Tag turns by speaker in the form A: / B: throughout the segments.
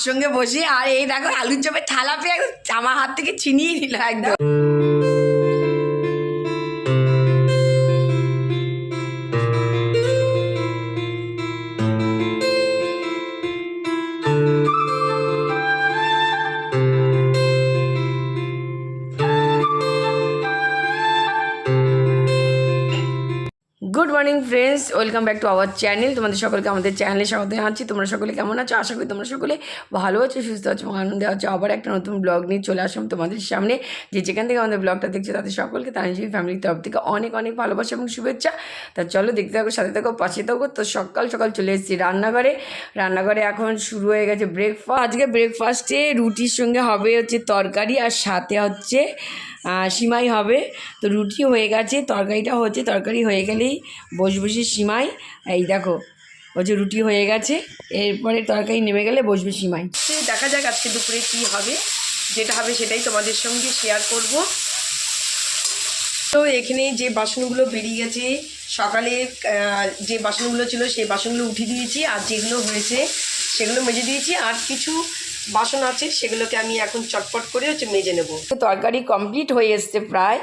A: সঙ্গে বসে। আর এই দেখো আলুর চপের থালা পেয়ে আমার হাত থেকে ছিনিয়ে নিল একদম। Good morning friends, welcome back to our channel. তোমাদের সকলকে আমাদের চ্যানেলে স্বাগত জানাচ্ছি। তোমরা সকলে কেমন আছো? আশা করি তোমরা সকলে ভালো আছো, সুস্থ আছো এবং আনন্দে আছো। আবার একটা নতুন ব্লগ নিয়ে চলে আসলাম তোমাদের সামনে। যেখান থেকে আমাদের ব্লগটা দেখছো তাদের সকলকে তানজিবি ফ্যামিলির তরফ থেকে অনেক অনেক ভালোবাসা এবং শুভেচ্ছা। তা চলো দেখতে থাকো, সাথে থাকো, পাশে থাকো। তো সকাল সকাল চলে এসেছি রান্নাঘরে। এখন শুরু হয়ে গেছে ব্রেকফাস্ট। আজকে ব্রেকফাস্টে রুটির সঙ্গে হবে হচ্ছে তরকারি, আর সাথে হচ্ছে সিমাই হবে। তো রুটি হয়ে গেছে, তরকারিটা হচ্ছে, তরকারি হয়ে গেলেই বসে সিমাই। এই দেখো হচ্ছে রুটি হয়ে গেছে, এরপরে তরকারি নেমে গেলে বসবে সিমাই। দেখা যাক আজকে দুপুরে কী হবে, যেটা হবে সেটাই তোমাদের সঙ্গে শেয়ার করব। তো এখানে যে বাসনগুলো বেরিয়ে গেছে, সকালে যে বাসনগুলো ছিল সেই বাসনগুলো উঠিয়ে দিয়েছি, আর যেগুলো হয়েছে সেগুলো মেজে দিয়েছি, আর কিছু বাসন আছে সেগুলোকে আমি এখন চটপট করে হচ্ছে মেজে নেব। তরকারি কমপ্লিট হয়ে এসছে প্রায়,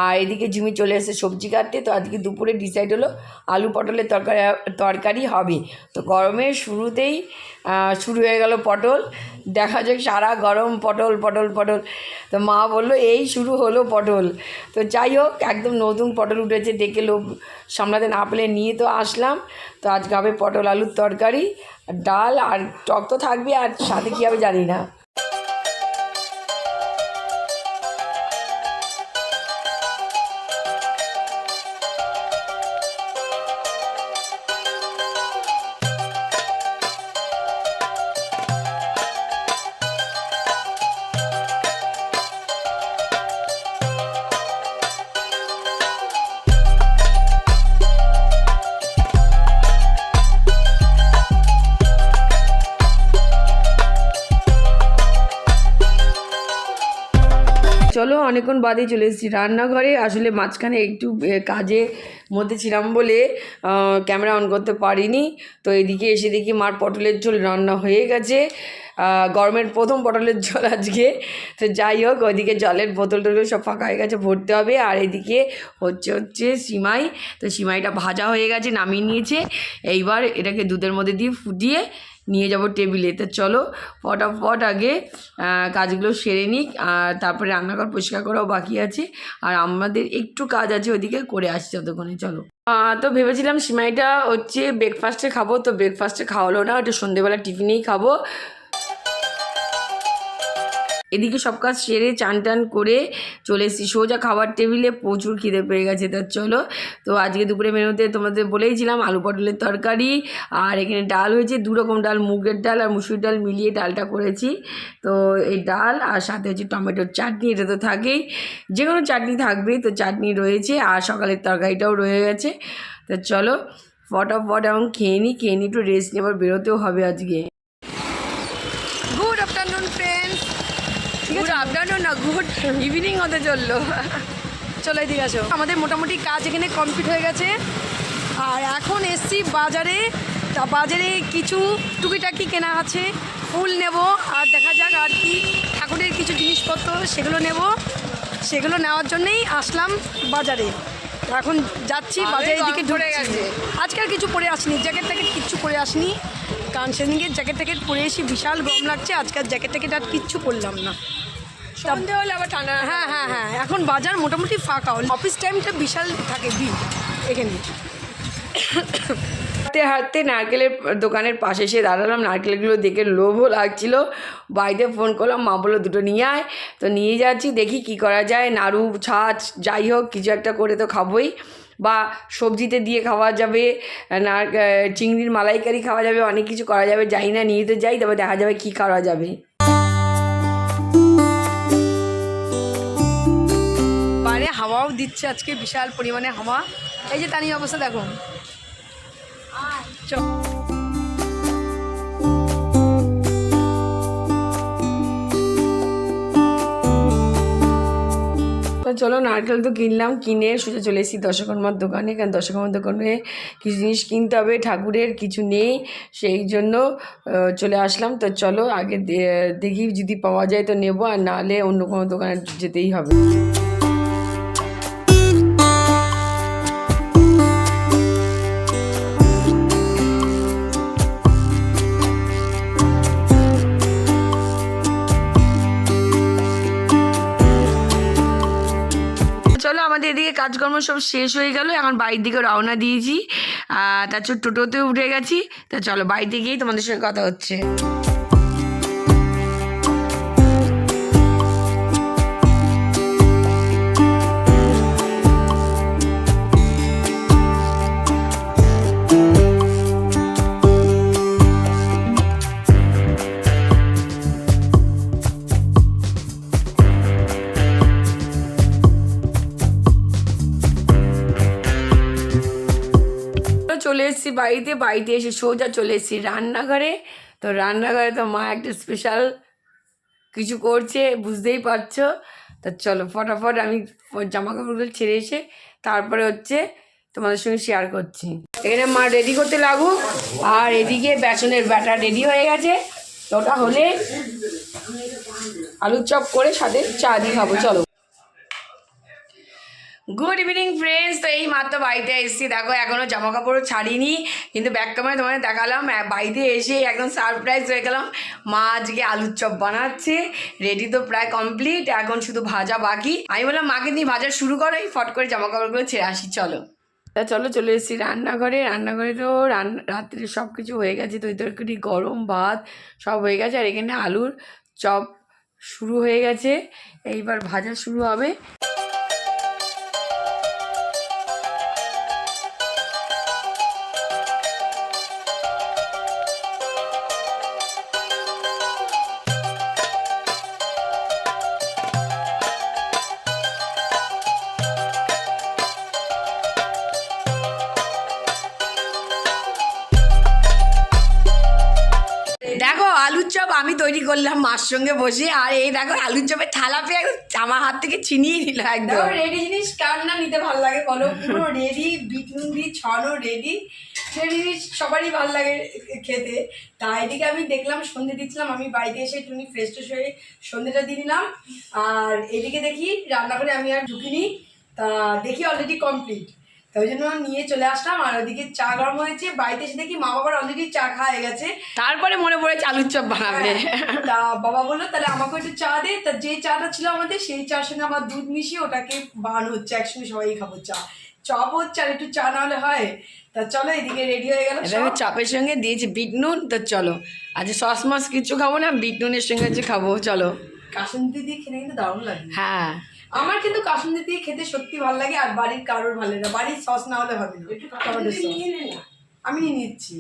A: আর এদিকে ঝিমি চলে এসেছে সবজি কাটতে। তো আজকে দুপুরে ডিসাইড হলো আলু পটলের তরকারি হবে। তো গরমের শুরুতেই শুরু হয়ে গেল পটল। দেখা যাক সারা গরম পটল পটল পটল। তো মা বললো এই শুরু হলো পটল। তো যাই হোক, একদম নতুন পটল উঠেছে, দেখে লোভ সামলাতে না পেলে নিয়ে তো আসলাম। তো আজকে হবে পটল আলুর তরকারি, ডাল আর টক তো থাকবে, আর সাথে কী হবে জানি না। চলো অনেকক্ষণ বাদে চলে এসেছি রান্নাঘরে। আসলে মাঝখানে একটু কাজে মধ্যে ছিলাম বলে ক্যামেরা অন করতে পারিনি। তো এদিকে এসে দেখি মার পটলের ঝোল রান্না হয়ে গেছে, গরমের প্রথম পটলের ঝোল আজকে। তো যাই হোক, ওইদিকে জলের বোতল টোতল সব ফাঁকা হয়ে গেছে, ভরতে হবে। আর এদিকে হচ্ছে সিমাই। তো সিমাইটা ভাজা হয়ে গেছে, নামিয়ে নিয়েছে। এইবার এটাকে দুধের মধ্যে দিয়ে ফুটিয়ে নিয়ে যাব টেবিলে। তো চলো ফটাফট আগে কাজগুলো সেরে নিক, আর তারপরে রান্নাঘর পরিষ্কার করাও বাকি আছে, আর আমাদের একটু কাজ আছে ওইদিকে করে আসছি ততক্ষণে। চলো। তো ভেবেছিলাম সিমাইটা হচ্ছে ব্রেকফাস্টে খাবো, তো ব্রেকফাস্টে খাওয়ালো না, ওটা সন্ধ্যেবেলা টিফিনেই খাবো। এদিকে সব কাজ সেরে চান টান করে চলে এসেছি সোজা খাবার টেবিলে। প্রচুর খিদে পেয়ে গেছে। তো চলো, তো আজকে দুপুরে মেনুতে তোমাদের বলেইছিলাম আলু পটলের তরকারি, আর এখানে ডাল হয়েছে, দু রকম ডাল, মুগের ডাল আর মুসুর ডাল মিলিয়ে ডালটা করেছি। তো এই ডাল আর সাথে হচ্ছে টমেটোর চাটনি, এটা তো থাকেই, যে কোনো চাটনি থাকবে। তো চাটনি রয়েছে, আর সকালের তরকারিটাও রয়ে গেছে। তো চলো ফটাফট এবং খেয়ে নিই একটু রেস্ট নিয়ে আবার বেরোতেও হবে আজকে। Good afternoon friends. Good afternoon না, গুড ইভিনিং হতে চললো।
B: চলো এদিকে আসো। আমাদের মোটামুটি কাজ এখানে কমপ্লিট হয়ে গেছে, আর এখন এসছি বাজারে। তা বাজারে কিছু টুকিটাকি কেনা আছে, ফুল নেব, আর দেখা যাক আর কি ঠাকুরের কিছু জিনিসপত্র সেগুলো নেব। সেগুলো নেওয়ার জন্যেই আসলাম বাজারে। এখন যাচ্ছি বাজারের দিকে ঢুকে গেছে। আজকাল কিছু পরে আসিনি, জ্যাকেট ট্যাকেট কিচ্ছু পরে আসিনি, কারণ সেদিনকে জ্যাকেট ট্যাকেট পরে এসি বিশাল গরম লাগছে। আজকাল জ্যাকেট ট্যাকেট আর কিচ্ছু পরলাম না।
A: সন্ধ্যে হলে আবার ঠান্ডা।
B: হ্যাঁ, এখন বাজার মোটামুটি ফাঁকা। অফিস টাইমটা বিশাল থাকে ভিড় এখানে।
A: হাঁটতে নারকেলের দোকানের পাশে এসে দাঁড়ালাম। নারকেলগুলো দেখে লোভও লাগছিল, বাড়িতে ফোন করলাম, মা বললো দুটো নিয়ে আয়। তো নিয়ে যাচ্ছি, দেখি কি করা যায়। নাড়ু ছাঁচ যাই হোক কিছু একটা করে তো খাবোই, বা সবজিতে দিয়ে খাওয়া যাবে, চিংড়ির মালাইকারি খাওয়া যাবে, অনেক কিছু করা যাবে। যাই না, নিয়ে তো যাই, তবে দেখা যাবে কী করা যাবে।
B: বাইরে হাওয়াও দিচ্ছে আজকে, বিশাল পরিমাণে হাওয়া। এই যে তানি অবস্থা দেখো। চল।
A: তো চলো নারকেল তো কিনলাম, কিনে সোজা চলে এসেছি দশকর্মার দোকানে, কারণ দশকর্মার দোকানে কিছু জিনিস কিনতে হবে, ঠাকুরের কিছু নেই, সেই জন্য চলে আসলাম। তো চলো আগে দেখি যদি পাওয়া যায় তো নেবো, আর নাহলে অন্য কোনো দোকানে যেতেই হবে। চলো আমাদের এদিকে কাজকর্ম সব শেষ হয়ে গেল, এখন বাড়ির দিকে রওনা দিয়েছি, তারপর টোটোতে উঠে গেছি। তা চলো বাড়িতে গিয়েই তোমাদের সঙ্গে কথা হচ্ছে। চলে এসেছি বাড়িতে এসে সোজা চলে এসেছি রান্নাঘরে। তো রান্নাঘরে তো মা একটা স্পেশাল কিছু করছে, বুঝতেই পারছো। তা চলো ফটাফট আমি জামা কাপড়গুলো ছেড়ে এসে তারপরে হচ্ছে তোমাদের সঙ্গে শেয়ার করছি। এখানে মা রেডি করতে লাগুক, আর এদিকে বেসনের ব্যাটার রেডি হয়ে গেছে। তো ওটা হলে আলুর চপ করে সাথে চা দিয়ে খাবো। চলো। Good evening friends. তো এই মাত্র বাড়িতে এসেছি, দেখো এখনও জামা কাপড়ও ছাড়িনি, কিন্তু ব্যাক ক্যামেরায় তোমাদের দেখালাম। বাড়িতে এসে একদম সারপ্রাইজ হয়ে গেলাম, মা আজকে আলুর চপ বানাচ্ছে। রেডি তো প্রায় কমপ্লিট, এখন শুধু ভাজা বাকি। আমি বললাম মাকে নিয়ে ভাজা শুরু করো, এই ফট করে জামা কাপড়গুলো ছেড়ে আসি। চলো তা চলো চলে এসেছি রান্নাঘরে তো রাত্রে সব কিছু হয়ে গেছে, তো তরকারি গরম ভাত সব হয়ে গেছে, আর এখানে আলুর চপ শুরু হয়ে গেছে, এইবার ভাজা শুরু হবে। দেখো আলুর চপ আমি তৈরি করলাম মার সঙ্গে বসে, আর এই দেখো আলুর চপের থালা পেয়ে আমার হাত থেকে ছিনিয়ে নিল একদম। রেডি জিনিস কার না নিতে ভালো লাগে বলো, পুরো রেডি, বিট নুন দিয়ে ছড়ানো রেডি, সে জিনিস সবারই ভালো লাগে খেতে। তাই এদিকে আমি দেখলাম সন্ধে দিচ্ছিলাম, আমি বাড়িতে এসে একটুখানি ফ্রেশ ট্রেশ হয়ে সন্ধেটা দিয়ে দিলাম। আর এদিকে দেখি রান্না করে আমি আর ঢুকিনি, তা দেখি অলরেডি কমপ্লিট, তো ওই জন্য নিয়ে চলে আসলাম। আর ওদিকে চা গরম হয়েছে, বাড়িতে এসে দেখি মা বাবার অলরেডি চা খাওয়া হয়ে গেছে। তারপরে মনে পড়েছে আলুর চপ বানাবে, তা বাবা বললো তাহলে আমাকে একটু চা দে। তা যে চাটা ছিল আমাদের, সেই চার সঙ্গে আমার দুধ মিশিয়ে ওটাকে বানানো হচ্ছে, একসঙ্গে সবাই খাবো চা। চপ হচ্ছে আর একটু চা না হলে হয়। তা চলো এদিকে রেডি হয়ে গেল, চাপের সঙ্গে দিয়েছি বিট নুন। তো চলো আজ সস মাস কিছু খাবো না, বিট নুনের সঙ্গে হচ্ছে খাবো। চলো কাসুন্দি দিয়ে খেতে কিন্তু দারুণ লাগে। হ্যাঁ আমার কিন্তু কাসুন্দি দিয়ে খেতে সত্যি ভালো লাগে, আর বাড়ির কারোর ভালো লাগে না, বাড়ির সস না হলে হবে না। আমি নিয়ে নিচ্ছি।